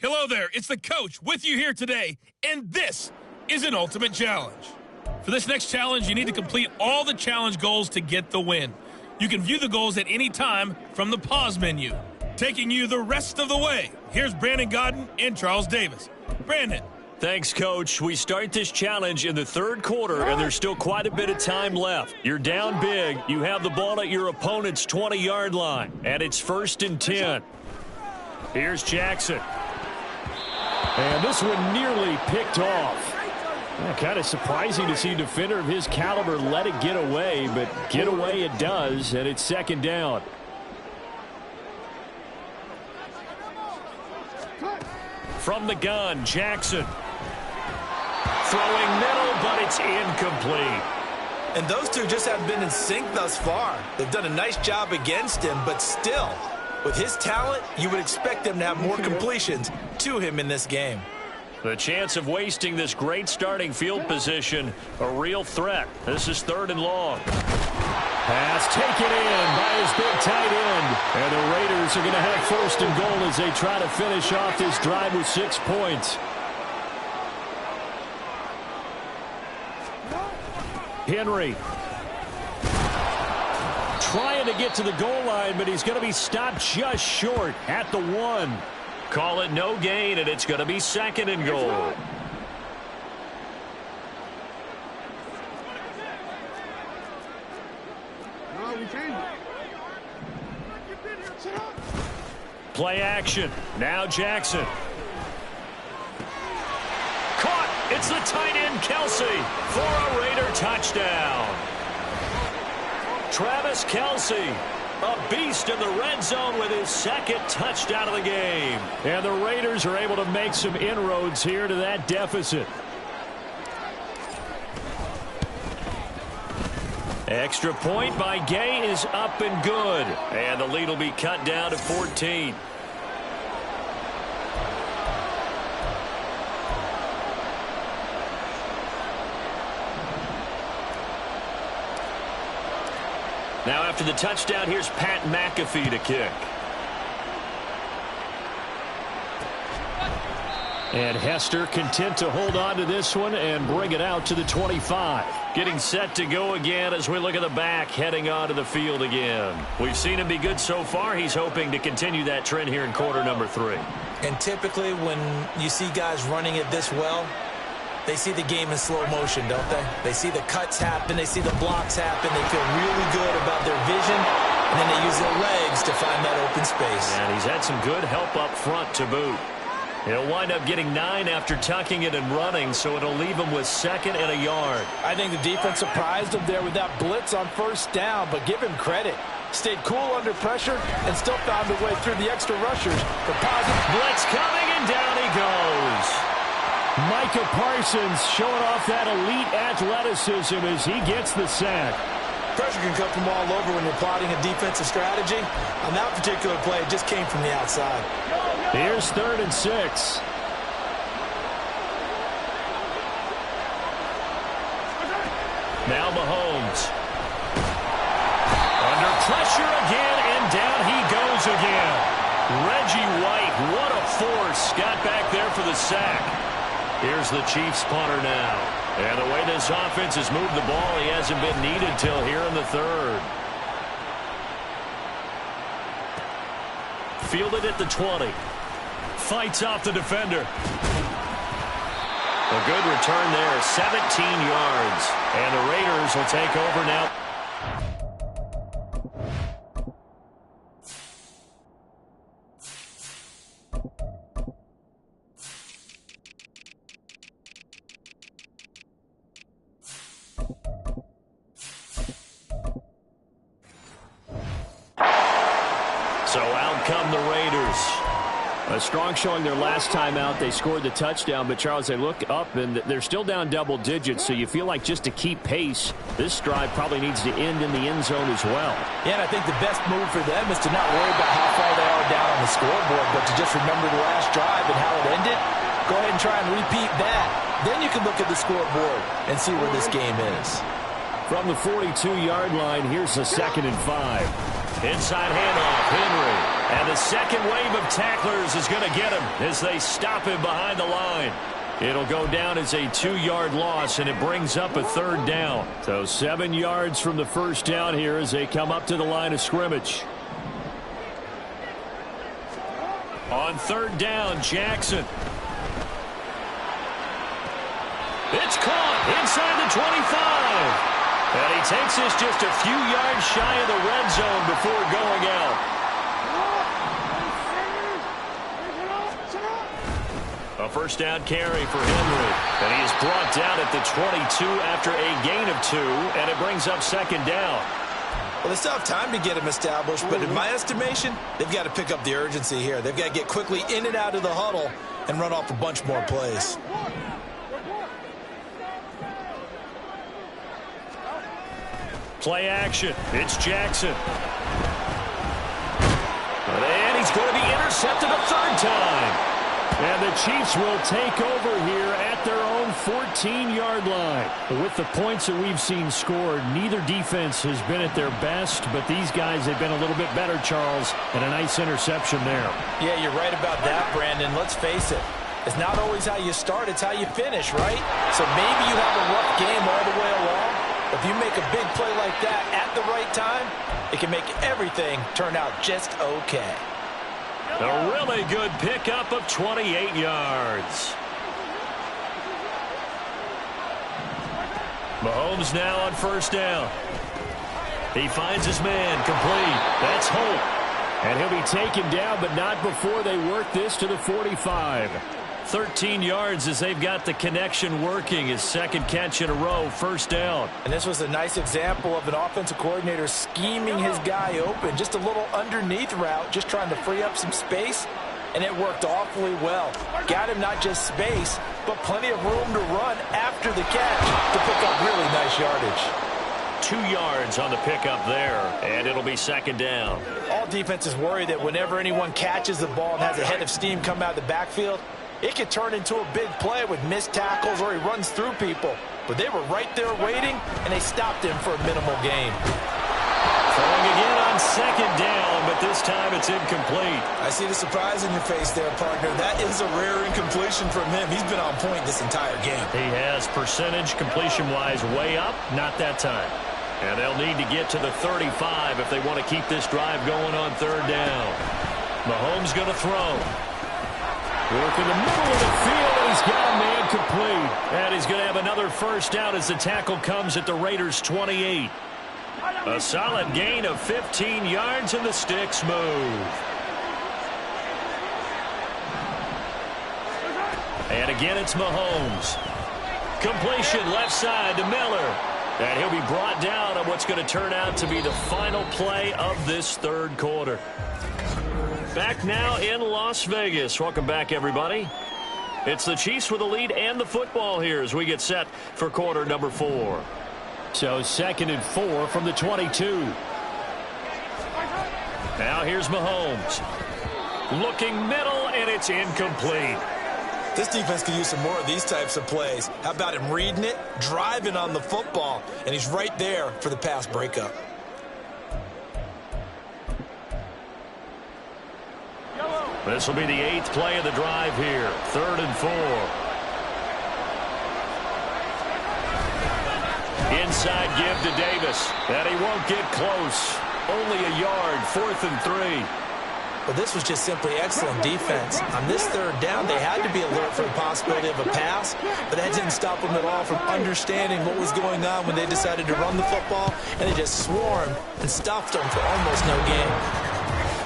Hello there, it's the coach with you here today, and this is an ultimate challenge. For this next challenge, you need to complete all the challenge goals to get the win. You can view the goals at any time from the pause menu. Taking you the rest of the way, here's Brandon Godden and Charles Davis. Brandon. Thanks, Coach. We start this challenge in the third quarter, and there's still quite a bit of time left. You're down big. You have the ball at your opponent's 20-yard line, and it's 1st and 10. Here's Jackson. And this one nearly picked off. Kind of surprising to see a defender of his caliber let it get away, but get away it does, and it's 2nd down. From the gun, Jackson. Throwing middle, but it's incomplete. And those two just have been in sync thus far. They've done a nice job against him, but still, with his talent, you would expect them to have more completions to him in this game. The chance of wasting this great starting field position, a real threat. This is 3rd and long. Pass taken in by his big tight end. And the Raiders are going to have 1st and goal as they try to finish off this drive with 6 points. Henry. Trying to get to the goal line, but he's going to be stopped just short at the 1. Call it no gain, and it's going to be 2nd and goal. Play action. Now Jackson. Caught. It's the tight end, Kelsey, for a Raider touchdown. Travis Kelsey, a beast in the red zone with his 2nd touchdown of the game. And the Raiders are able to make some inroads here to that deficit. Extra point by Gay is up and good. And the lead will be cut down to 14. Now after the touchdown, here's Pat McAfee to kick. And Hester content to hold on to this one and bring it out to the 25. Getting set to go again as we look at the back heading onto the field again. We've seen him be good so far. He's hoping to continue that trend here in quarter number 3. And typically when you see guys running it this well, they see the game in slow motion, don't they? They see the cuts happen. They see the blocks happen. They feel really good about their vision. And then they use their legs to find that open space. And he's had some good help up front to boot. He'll wind up getting 9 after tucking it and running, so it'll leave him with 2nd and a yard. I think the defense surprised him there with that blitz on 1st down, but give him credit. Stayed cool under pressure and still found a way through the extra rushers. The positive blitz coming, and down he goes. Micah Parsons showing off that elite athleticism as he gets the sack. Pressure can come from all over when you're plotting a defensive strategy. On that particular play, it just came from the outside. Here's 3rd and 6. Now Mahomes. Under pressure again, and down he goes again. Reggie White, what a force. Got back there for the sack. Here's the Chiefs punter now. And the way this offense has moved the ball, he hasn't been needed till here in the 3rd. Fielded at the 20. Fights off the defender. A good return there, 17 yards. And the Raiders will take over now. So out come the Raiders. A strong showing their last time out. They scored the touchdown, but Charles, they look up and they're still down double digits, so you feel like just to keep pace, this drive probably needs to end in the end zone as well. Yeah, and I think the best move for them is to not worry about how far they are down on the scoreboard, but to just remember the last drive and how it ended. Go ahead and try and repeat that. Then you can look at the scoreboard and see where this game is. From the 42-yard line, here's a 2nd and 5. Inside handoff, Henry. And the second wave of tacklers is going to get him as they stop him behind the line. It'll go down as a 2-yard loss, and it brings up a 3rd down. So 7 yards from the first down here as they come up to the line of scrimmage. On 3rd down, Jackson. It's caught inside the 25. And he takes this just a few yards shy of the red zone before going out. A first down carry for Henry. And he is brought down at the 22 after a gain of 2, and it brings up 2nd down. Well, they still have time to get him established, but in my estimation, they've got to pick up the urgency here. They've got to get quickly in and out of the huddle and run off a bunch more plays. Play action. It's Jackson. And he's going to be intercepted a 3rd time. And the Chiefs will take over here at their own 14-yard line. With the points that we've seen scored, neither defense has been at their best, but these guys have been a little bit better, Charles, and a nice interception there. Yeah, you're right about that, Brandon. Let's face it. It's not always how you start, it's how you finish, right? So maybe you have a rough game all the way along. If you make a big play like that at the right time, it can make everything turn out just okay. A really good pickup of 28 yards. Mahomes now on 1st down. He finds his man complete. That's Holt. And he'll be taken down, but not before they work this to the 45. 13 yards as they've got the connection working. His 2nd catch in a row, 1st down. And this was a nice example of an offensive coordinator scheming his guy open. Just a little underneath route, just trying to free up some space, and it worked awfully well. Got him not just space, but plenty of room to run after the catch to pick up really nice yardage. 2 yards on the pickup there, and it'll be 2nd down. All defenses worry that whenever anyone catches the ball and has a head of steam come out of the backfield, it could turn into a big play with missed tackles or he runs through people. But they were right there waiting, and they stopped him for a minimal gain. Throwing again on 2nd down, but this time it's incomplete. I see the surprise in your face there, partner. That is a rare incompletion from him. He's been on point this entire game. He has percentage completion-wise way up, not that time. And they'll need to get to the 35 if they want to keep this drive going on 3rd down. Mahomes going to throw. Work in the middle of the field, and he's got a man complete. And he's going to have another 1st down as the tackle comes at the Raiders' 28. A solid gain of 15 yards, and the sticks move. And again, it's Mahomes. Completion left side to Miller. And he'll be brought down on what's going to turn out to be the final play of this 3rd quarter. Back now in Las Vegas. Welcome back, everybody. It's the Chiefs with the lead and the football here as we get set for quarter number 4. So 2nd and 4 from the 22. Now here's Mahomes. Looking middle, and it's incomplete. This defense could use some more of these types of plays. How about him reading it, driving on the football, and he's right there for the pass breakup. This will be the 8th play of the drive here. 3rd and 4. Inside give to Davis. And he won't get close. Only a yard. 4th and 3. But this was just simply excellent defense. On this 3rd down, they had to be alert for the possibility of a pass, but that didn't stop them at all from understanding what was going on when they decided to run the football, and they just swarmed and stuffed them for almost no gain.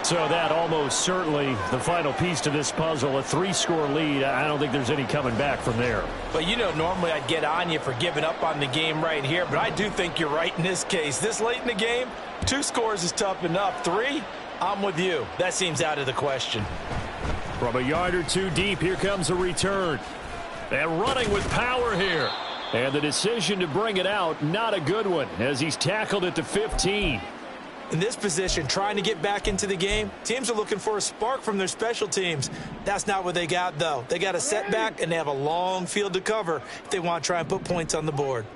So that almost certainly the final piece to this puzzle, a 3-score lead. I don't think there's any coming back from there. But, you know, normally I'd get on you for giving up on the game right here, but I do think you're right in this case. This late in the game, 2 scores is tough enough. 3, I'm with you. That seems out of the question. From a yard or 2 deep, here comes a return. And running with power here. And the decision to bring it out, not a good one, as he's tackled at the 15. In this position, trying to get back into the game, teams are looking for a spark from their special teams. That's not what they got, though. They got a setback, and they have a long field to cover if they want to try and put points on the board.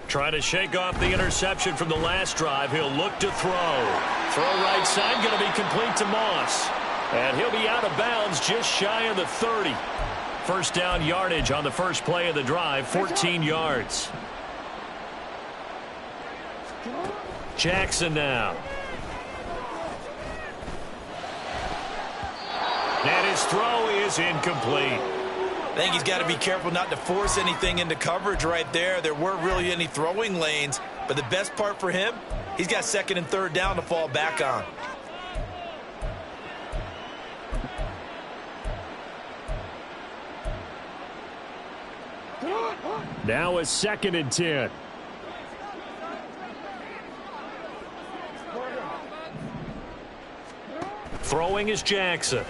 Trying to shake off the interception from the last drive. He'll look to throw. Throw right side, going to be complete to Moss. And he'll be out of bounds just shy of the 30. First down yardage on the first play of the drive, 14 yards. Jackson now. And his throw is incomplete. I think he's got to be careful not to force anything into coverage right there. There weren't really any throwing lanes, but the best part for him, he's got second and third down to fall back on. Now a 2nd and 10. Throwing is Jackson.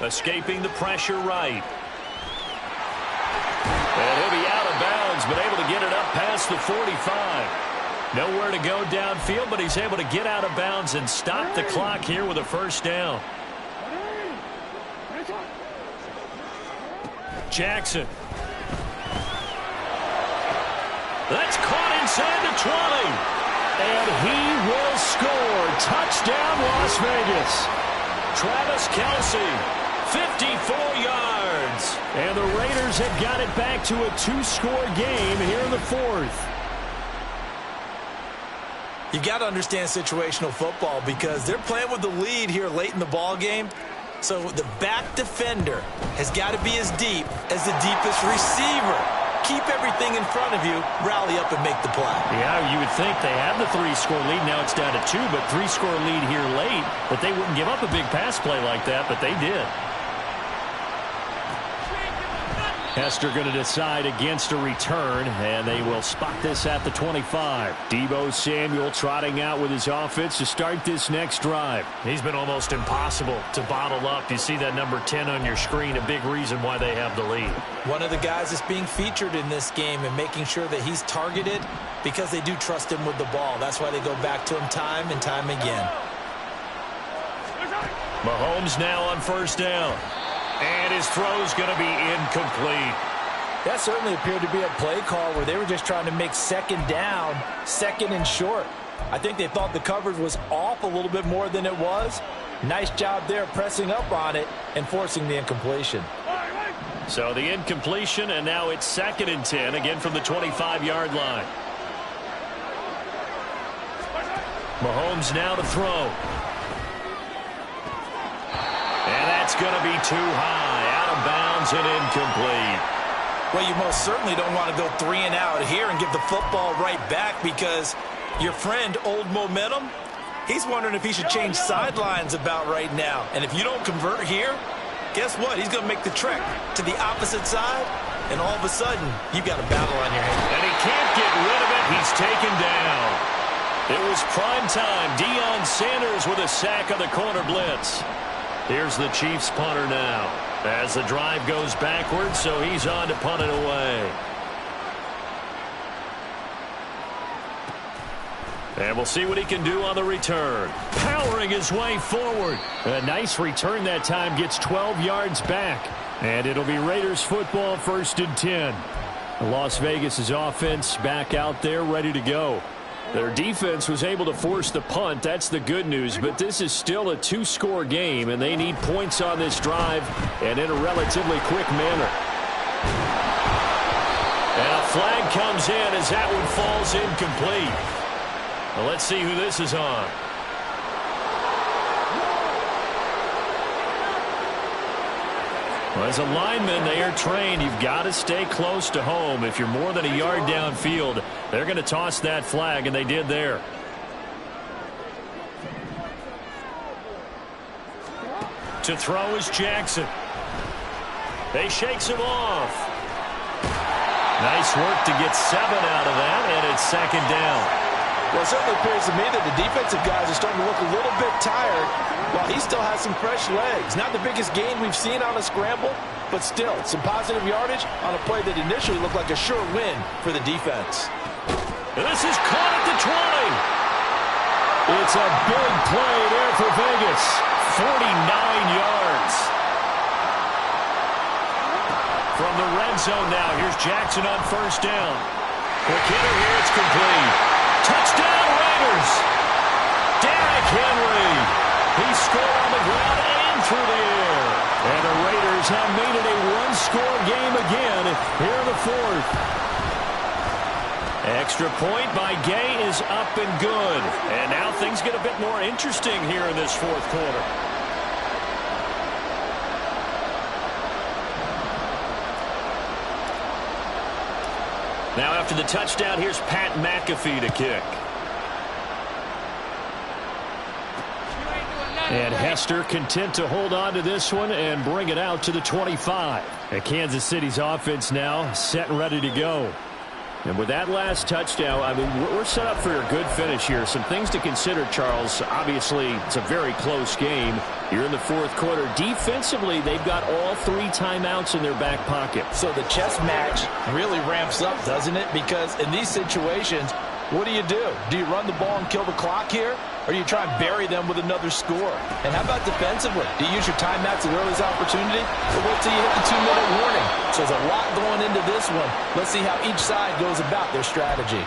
Escaping the pressure right. And he'll be out of bounds, but able to get it up past the 45. Nowhere to go downfield, but he's able to get out of bounds and stop the clock here with a first down. Jackson. That's caught inside the 20. And he will score. Touchdown, Las Vegas. Travis Kelce. 54 yards. And the Raiders have got it back to a 2-score game here in the 4th. You've got to understand situational football because they're playing with the lead here late in the ball game. So the back defender has got to be as deep as the deepest receiver. Keep everything in front of you, rally up and make the play. Yeah, you would think they have the 3-score lead. Now it's down to 2, but 3-score lead here late. But they wouldn't give up a big pass play like that, but they did. Hester going to decide against a return, and they will spot this at the 25. Deebo Samuel trotting out with his offense to start this next drive. He's been almost impossible to bottle up. You see that number 10 on your screen, a big reason why they have the lead. One of the guys that's being featured in this game and making sure that he's targeted because they do trust him with the ball. That's why they go back to him time and time again. Mahomes now on first down. And his throw's going to be incomplete. That certainly appeared to be a play call where they were just trying to make second down, second and short. I think they thought the coverage was off a little bit more than it was. Nice job there pressing up on it and forcing the incompletion. So the incompletion, and now it's 2nd and 10, again from the 25-yard line. Mahomes now to throw. And that's going to be too high, out of bounds and incomplete. Well, you most certainly don't want to go 3 and out here and give the football right back because your friend, Old Momentum, he's wondering if he should change sidelines about right now. And if you don't convert here, guess what? He's going to make the trek to the opposite side, and all of a sudden, you've got a battle on your hands. And he can't get rid of it. He's taken down. It was prime time. Deion Sanders with a sack on the corner blitz. Here's the Chiefs punter now as the drive goes backwards, so he's on to punt it away. And we'll see what he can do on the return. Powering his way forward. A nice return that time, gets 12 yards back. And it'll be Raiders football, 1st and 10. Las Vegas' offense back out there ready to go. Their defense was able to force the punt. That's the good news. But this is still a 2-score game, and they need points on this drive and in a relatively quick manner. And a flag comes in as that one falls incomplete. Well, let's see who this is on. Well, as a lineman, they are trained. You've got to stay close to home. If you're more than a yard downfield, they're going to toss that flag, and they did there. To throw is Jackson. They shakes him off. Nice work to get 7 out of that, and it's 2nd down. Well, it certainly appears to me that the defensive guys are starting to look a little bit tired while he still has some fresh legs. Not the biggest gain we've seen on a scramble, but still some positive yardage on a play that initially looked like a sure win for the defense. This is caught at the 20. It's a big play there for Vegas. 49 yards. From the red zone now, here's Jackson on first down. Quick hitter here, it's complete. Touchdown, Raiders! Derrick Henry. He scored on the ground and through the air. And the Raiders have made it a one-score game again here in the fourth. Extra point by Gay is up and good. And now things get a bit more interesting here in this fourth quarter. Now after the touchdown, here's Pat McAfee to kick. And Hester content to hold on to this one and bring it out to the 25. And Kansas City's offense now set and ready to go. And with that last touchdown, I mean, we're set up for a good finish here. Some things to consider, Charles. Obviously, it's a very close game. You're in the fourth quarter. Defensively, they've got all 3 timeouts in their back pocket. So the chess match really ramps up, doesn't it? Because in these situations, what do? Do you run the ball and kill the clock here? Or do you try and bury them with another score? And how about defensively? Do you use your timeouts at the earliest opportunity? Or wait till you hit the 2-minute warning? So there's a lot going into this one. Let's see how each side goes about their strategy.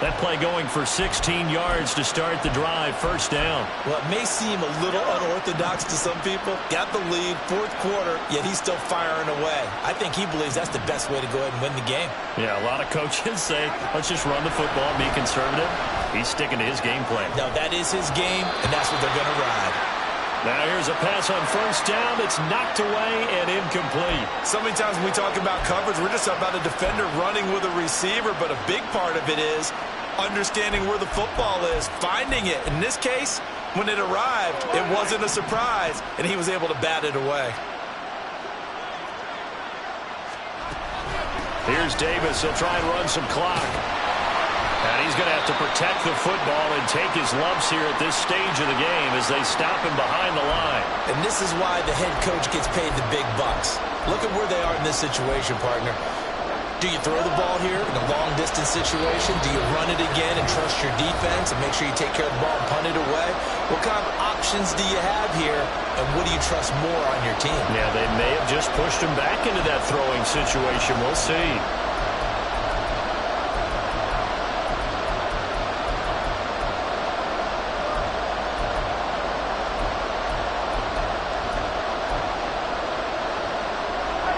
That play going for 16 yards to start the drive, first down. Well, it may seem a little unorthodox to some people. Got the lead, fourth quarter, yet he's still firing away. I think he believes that's the best way to go ahead and win the game. Yeah, a lot of coaches say, let's just run the football and be conservative. He's sticking to his game plan. Now, that is his game, and that's what they're going to ride. Now here's a pass on first down that's knocked away and incomplete. So many times when we talk about coverage, we're just about a defender running with a receiver, but a big part of it is understanding where the football is, finding it. In this case, when it arrived, it wasn't a surprise, and he was able to bat it away. Here's Davis. He'll try and run some clock. And he's going to have to protect the football and take his lumps here at this stage of the game as they stop him behind the line. And this is why the head coach gets paid the big bucks. Look at where they are in this situation, partner. Do you throw the ball here in a long-distance situation? Do you run it again and trust your defense and make sure you take care of the ball and punt it away? What kind of options do you have here, and what do you trust more on your team? Yeah, they may have just pushed him back into that throwing situation. We'll see.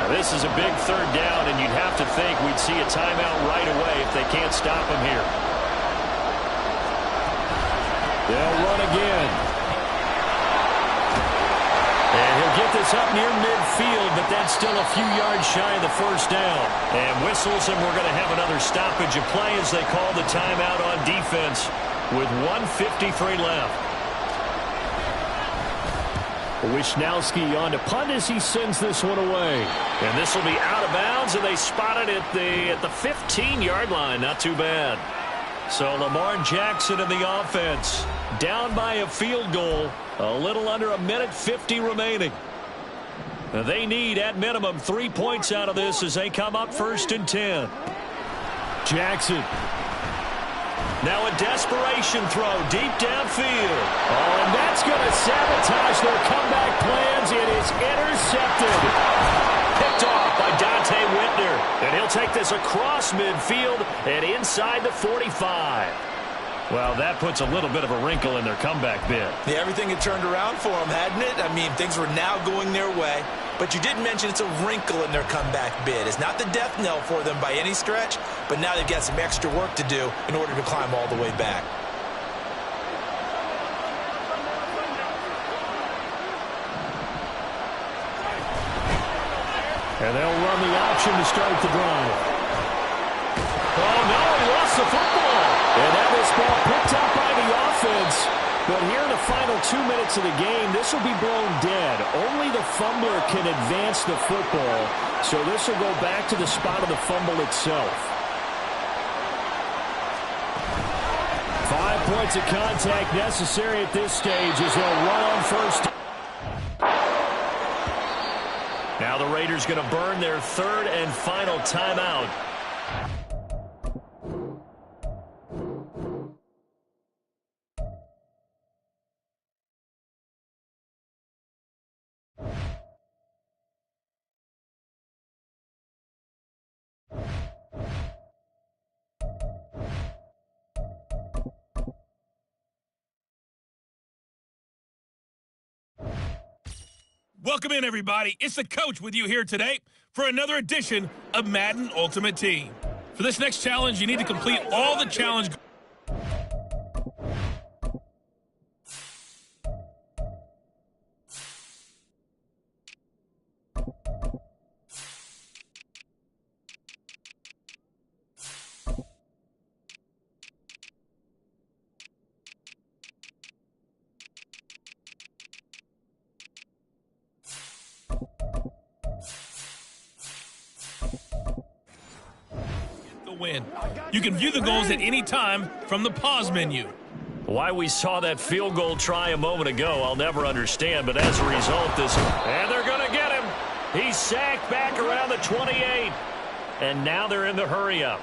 This is a big third down, and you'd have to think we'd see a timeout right away if they can't stop him here. They'll run again. And he'll get this up near midfield, but that's still a few yards shy of the first down. And whistles, and we're going to have another stoppage of play as they call the timeout on defense with 1:53 left. Wisnowski on to punt as he sends this one away. And this will be out of bounds, and they spot it at the 15-yard line. Not too bad. So Lamar Jackson in the offense, down by a field goal, a little under 1:50 remaining. They need, at minimum, 3 points out of this as they come up 1st and 10. Jackson. Now a desperation throw deep downfield. Oh, and that's going to sabotage their comeback plans. It is intercepted. Picked off by Dante Whitner. And he'll take this across midfield and inside the 45. Well, that puts a little bit of a wrinkle in their comeback bid. Yeah, everything had turned around for them, hadn't it? I mean, things were now going their way. But you did mention it's a wrinkle in their comeback bid. It's not the death knell for them by any stretch, but now they've got some extra work to do in order to climb all the way back. And they'll run the option to start the drive. Oh, no, he lost the football. And now this ball picked up by the offense. But here in the final 2 minutes of the game, this will be blown dead. Only the fumbler can advance the football. So this will go back to the spot of the fumble itself. 5 points of contact necessary at this stage as they'll run on first. Now the Raiders going to burn their third and final timeout. Welcome in, everybody. It's the coach with you here today for another edition of Madden Ultimate Team. For this next challenge, you need to complete all the challenge. Win. You can view the goals at any time from the pause menu. Why we saw that field goal try a moment ago, I'll never understand, but as a result, and they're going to get him. He's sacked back around the 28, and now they're in the hurry-up.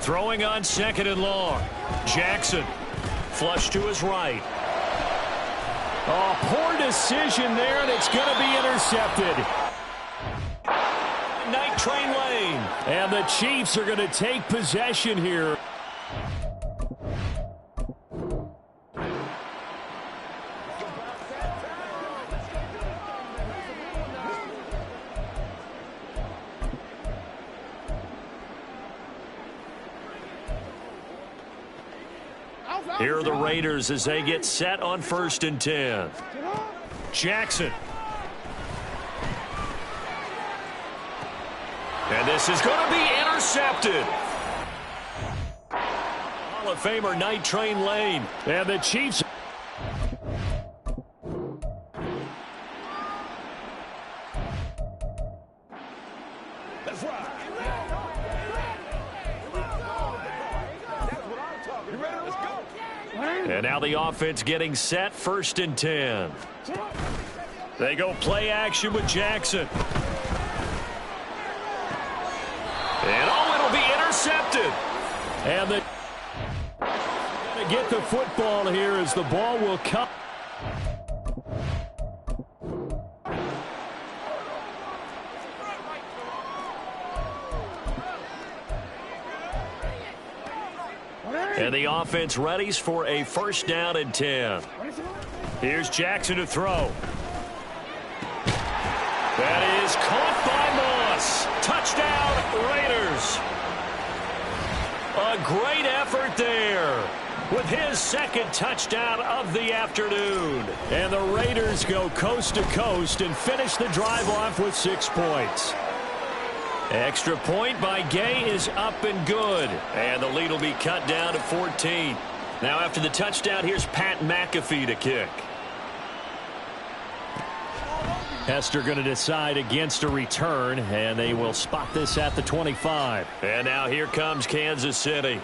Throwing on 2nd and long. Jackson, flush to his right. Oh, poor decision there, and it's going to be intercepted. Night train lane. And the Chiefs are going to take possession here. Here are the Raiders as they get set on 1st and 10. Jackson. And this is going to be intercepted. Hall of Famer Night Train Lane. And the Chiefs. That's right. You ready? Let's go. And now the offense getting set, 1st and 10. They go play action with Jackson. And it'll be intercepted. And they're going to get the football here as the ball will come. And the offense readies for a 1st down and 10. Here's Jackson to throw. That is caught by Moss. Touchdown, Raiders. A great effort there with his 2nd touchdown of the afternoon. And the Raiders go coast to coast and finish the drive off with 6 points. Extra point by Gay is up and good. And the lead will be cut down to 14. Now after the touchdown, here's Pat McAfee to kick. Hester going to decide against a return, and they will spot this at the 25. And now here comes Kansas City.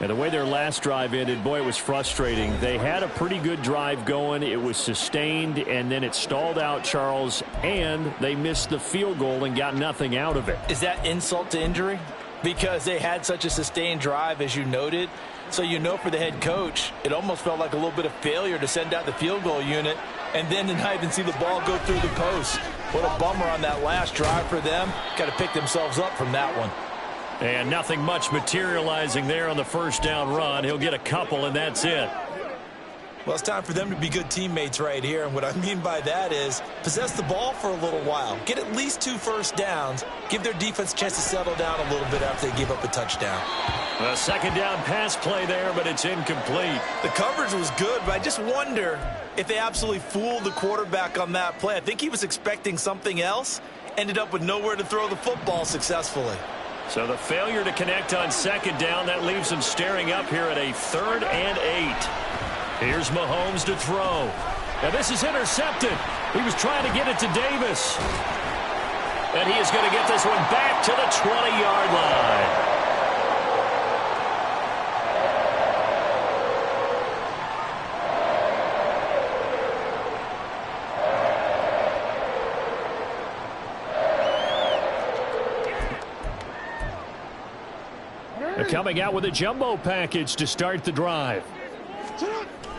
And the way their last drive ended, boy, it was frustrating. They had a pretty good drive going. It was sustained, and then it stalled out, Charles, and they missed the field goal and got nothing out of it. Is that insult to injury? Because they had such a sustained drive, as you noted. So you know for the head coach, it almost felt like a little bit of failure to send out the field goal unit and then to not even see the ball go through the post. What a bummer on that last drive for them. Got to pick themselves up from that one. And nothing much materializing there on the 1st down run. He'll get a couple, and that's it. Well, it's time for them to be good teammates right here. And what I mean by that is possess the ball for a little while. Get at least 2 first downs. Give their defense a chance to settle down a little bit after they give up a touchdown. A 2nd down pass play there, but it's incomplete. The coverage was good, but I just wonder if they absolutely fooled the quarterback on that play. I think he was expecting something else. Ended up with nowhere to throw the football successfully. So the failure to connect on 2nd down, that leaves them staring up here at a 3rd and 8. Here's Mahomes to throw. Now this is intercepted. He was trying to get it to Davis. And he is going to get this one back to the 20-yard line. They're coming out with a jumbo package to start the drive.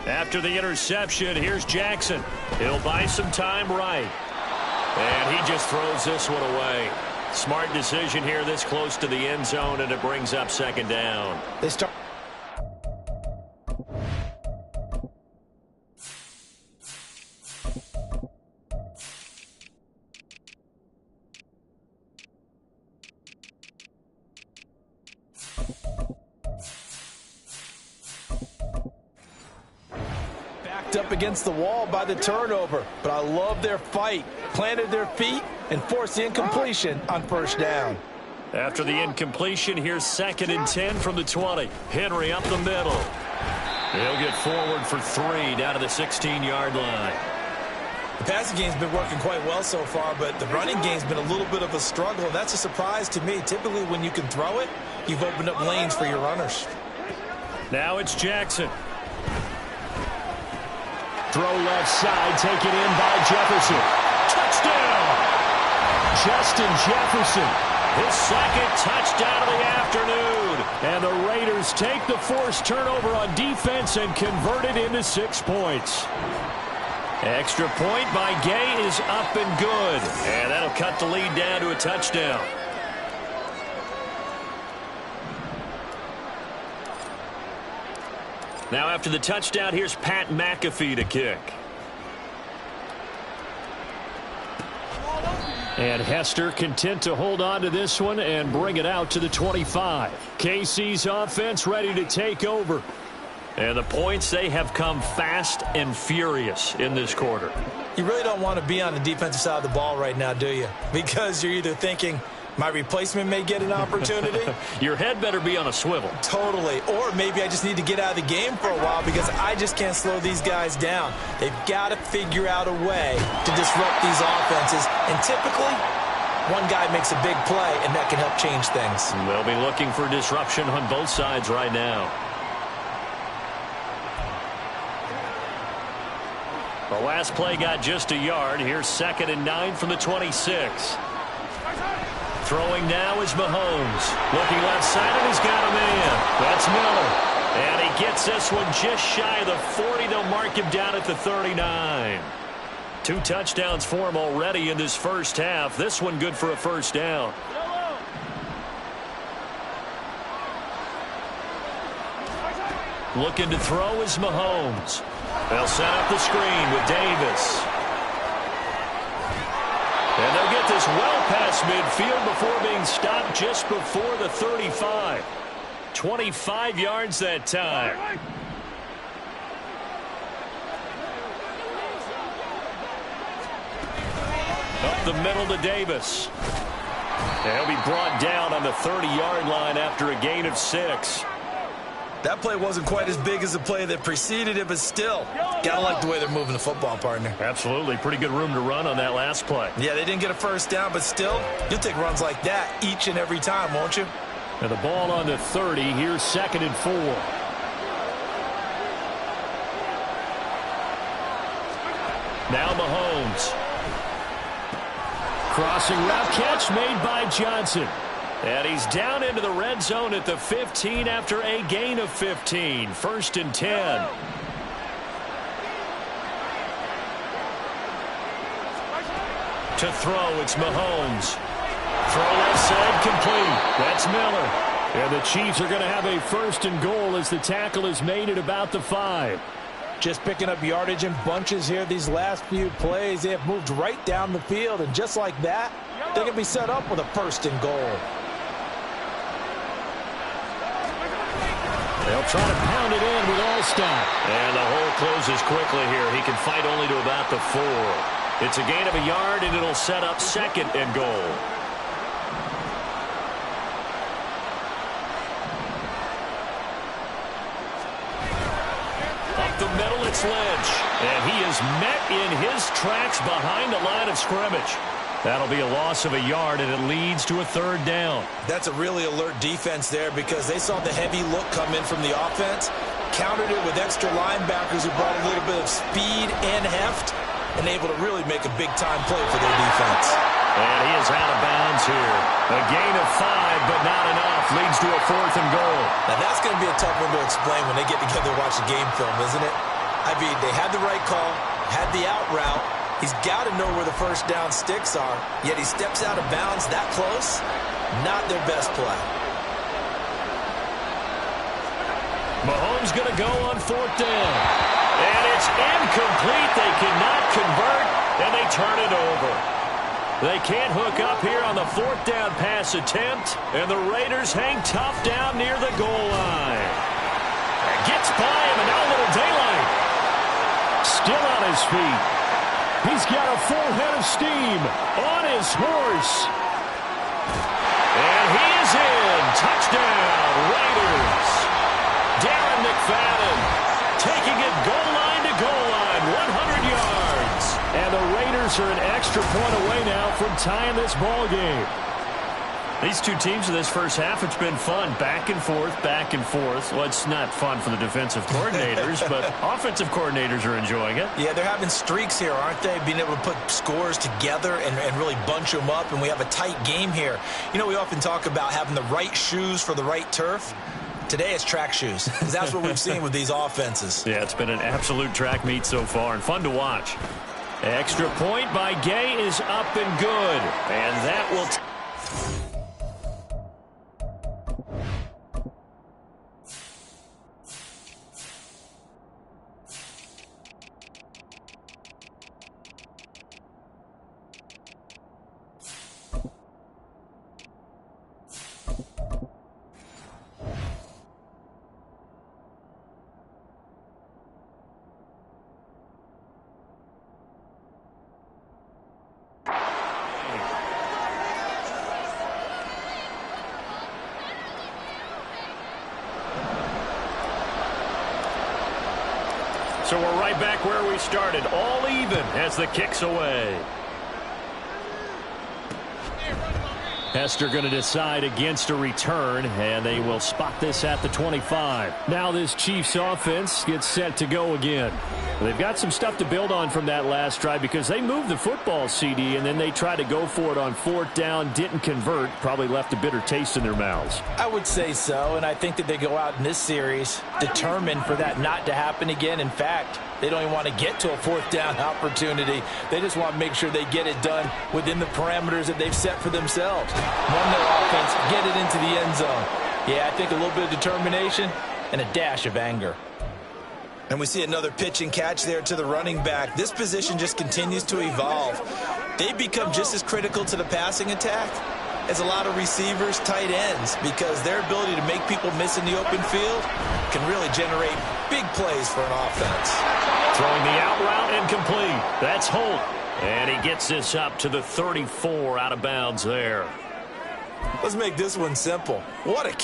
After the interception, here's Jackson. He'll buy some time right. And he just throws this one away. Smart decision here this close to the end zone, and it brings up 2nd down. They start. backed up against the wall by the turnover. But I love their fight. Planted their feet and forced the incompletion on first down. After the incompletion, here's 2nd and 10 from the 20. Henry up the middle. He'll get forward for 3 down to the 16-yard line. The passing game's been working quite well so far, but the running game's been a little bit of a struggle. That's a surprise to me. Typically, when you can throw it, you've opened up lanes for your runners. Now it's Jackson. Throw left side, taken in by Jefferson. Touchdown! Justin Jefferson. His 2nd touchdown of the afternoon. And the Raiders take the forced turnover on defense and convert it into 6 points. Extra point by Gay is up and good. And that'll cut the lead down to a touchdown. Now after the touchdown, here's Pat McAfee to kick. And Hester content to hold on to this one and bring it out to the 25. KC's offense ready to take over. And the points, they have come fast and furious in this quarter. You really don't want to be on the defensive side of the ball right now, do you? Because you're either thinking, my replacement may get an opportunity. Your head better be on a swivel. Totally. Or maybe I just need to get out of the game for a while because I just can't slow these guys down. They've got to figure out a way to disrupt these offenses. And typically, one guy makes a big play, and that can help change things. They'll be looking for disruption on both sides right now. The last play got just a yard. Here's 2nd and 9 from the 26. Throwing now is Mahomes. Looking left side, and he's got a man. That's Miller. And he gets this one just shy of the 40. They'll mark him down at the 39. 2 touchdowns for him already in this first half. This one good for a first down. Looking to throw is Mahomes. They'll set up the screen with Davis. And they'll get this well past midfield before being stopped just before the 35. 25 yards that time. Up the middle to Davis. And he'll be brought down on the 30-yard line after a gain of 6. That play wasn't quite as big as the play that preceded it, but still, gotta like the way they're moving the football, partner. Absolutely. Pretty good room to run on that last play. Yeah, they didn't get a first down, but still, you'll take runs like that each and every time, won't you? And the ball on the 30. Here's 2nd and 4. Now Mahomes. Crossing route catch made by Johnson. And he's down into the red zone at the 15 after a gain of 15. 1st and 10. To throw, it's Mahomes. Throw left side complete. That's Miller. And the Chiefs are going to have a 1st and goal as the tackle is made at about the 5. Just picking up yardage in bunches here these last few plays. They have moved right down the field, and just like that, they can be set up with a 1st and goal. They'll try to pound it in with Allstott. And the hole closes quickly here. He can fight only to about the 4. It's a gain of a yard, and it'll set up 2nd and goal. Up the middle, it's Lynch. And he is met in his tracks behind the line of scrimmage. That'll be a loss of a yard, and it leads to a 3rd down. That's a really alert defense there because they saw the heavy look come in from the offense, countered it with extra linebackers who brought a little bit of speed and heft, and able to really make a big-time play for their defense. And he is out of bounds here. A gain of 5, but not enough. Leads to a 4th and goal. Now, that's going to be a tough one to explain when they get together and watch the game film, isn't it? I mean, they had the right call, had the out route. He's got to know where the first down sticks are, yet he steps out of bounds that close. Not their best play. Mahomes going to go on 4th down. And it's incomplete. They cannot convert, and they turn it over. They can't hook up here on the 4th down pass attempt, and the Raiders hang tough down near the goal line. And gets by him, and now a little daylight. Still on his feet. He's got a full head of steam on his horse. And he is in. Touchdown, Raiders. Darren McFadden taking it goal line to goal line, 100 yards. And the Raiders are an extra point away now from tying this ball game. These two teams in this first half, it's been fun. Back and forth, back and forth. Well, it's not fun for the defensive coordinators, but offensive coordinators are enjoying it. Yeah, they're having streaks here, aren't they? Being able to put scores together and really bunch them up, and we have a tight game here. You know, we often talk about having the right shoes for the right turf. Today it's track shoes, because that's what we've seen with these offenses. Yeah, it's been an absolute track meet so far, and fun to watch. Extra point by Gay is up and good. And that will... So we're right back where we started, all even as the kick's away. Hester going to decide against a return, and they will spot this at the 25. Now this Chiefs offense gets set to go again. They've got some stuff to build on from that last drive because they moved the football, CD, and then they tried to go for it on fourth down, didn't convert, probably left a bitter taste in their mouths. I would say so, and I think that they go out in this series determined for that not to happen again. In fact, they don't even want to get to a fourth down opportunity. They just want to make sure they get it done within the parameters that they've set for themselves. Run their offense, get it into the end zone. Yeah, I think a little bit of determination and a dash of anger. And we see another pitch and catch there to the running back. This position just continues to evolve. They become just as critical to the passing attack as a lot of receivers, tight ends, because their ability to make people miss in the open field can really generate big plays for an offense. Throwing the out route incomplete. That's Holt. And he gets this up to the 34 out of bounds there. Let's make this one simple. What a